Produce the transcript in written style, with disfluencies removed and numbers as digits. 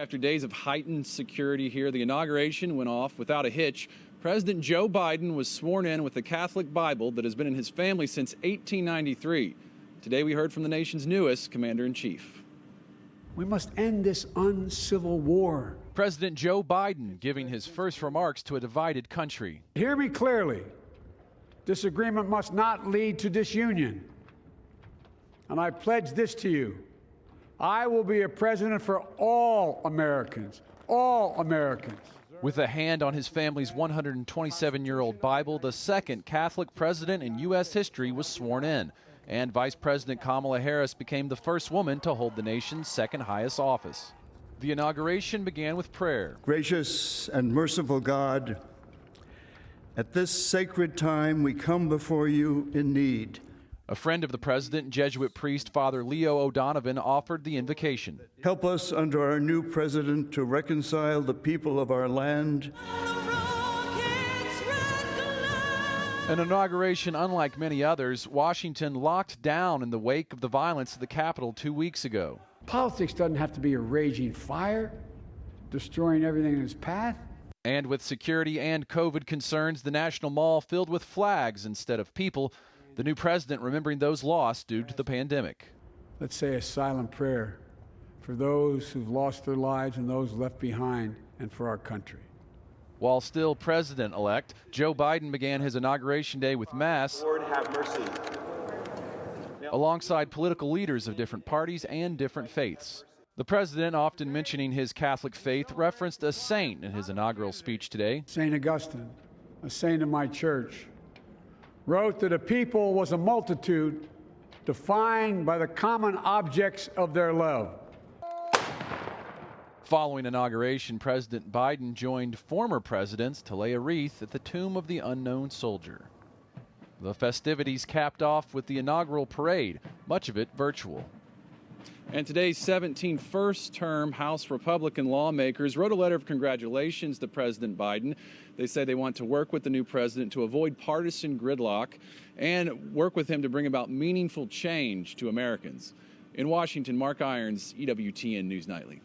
After days of heightened security here, the inauguration went off without a hitch. President Joe Biden was sworn in with the Catholic Bible that has been in his family since 1893. Today we heard from the nation's newest commander-in-chief. We must end this uncivil war. President Joe Biden giving his first remarks to a divided country. Hear me clearly. Disagreement must not lead to disunion. And I pledge this to you. I will be a president for all Americans, all Americans. With a hand on his family's 127-year-old Bible, the second Catholic president in U.S. history was sworn in. And Vice President Kamala Harris became the first woman to hold the nation's second highest office. The inauguration began with prayer. Gracious and merciful God, at this sacred time we come before you in need. A friend of the president, Jesuit priest Father Leo O'Donovan, offered the invocation. Help us under our new president to reconcile the people of our land. An inauguration unlike many others, Washington locked down in the wake of the violence at the Capitol 2 weeks ago. Politics doesn't have to be a raging fire, destroying everything in its path. And with security and COVID concerns, the National Mall filled with flags instead of people. The new president remembering those lost due to the pandemic. Let's say a silent prayer for those who've lost their lives and those left behind, and for our country. While still president-elect, Joe Biden began his inauguration day with Mass. Lord, have mercy. Alongside political leaders of different parties and different faiths. The president, often mentioning his Catholic faith, referenced a saint in his inaugural speech today. St. Augustine, a saint of my church, wrote that a people was a multitude defined by the common objects of their love. Following inauguration, President Biden joined former presidents to lay a wreath at the tomb of the unknown soldier. The festivities capped off with the inaugural parade, much of it virtual. And today's 17 first-term House Republican lawmakers wrote a letter of congratulations to President Biden. They say they want to work with the new president to avoid partisan gridlock and work with him to bring about meaningful change to Americans. In Washington, Mark Irons, EWTN News Nightly.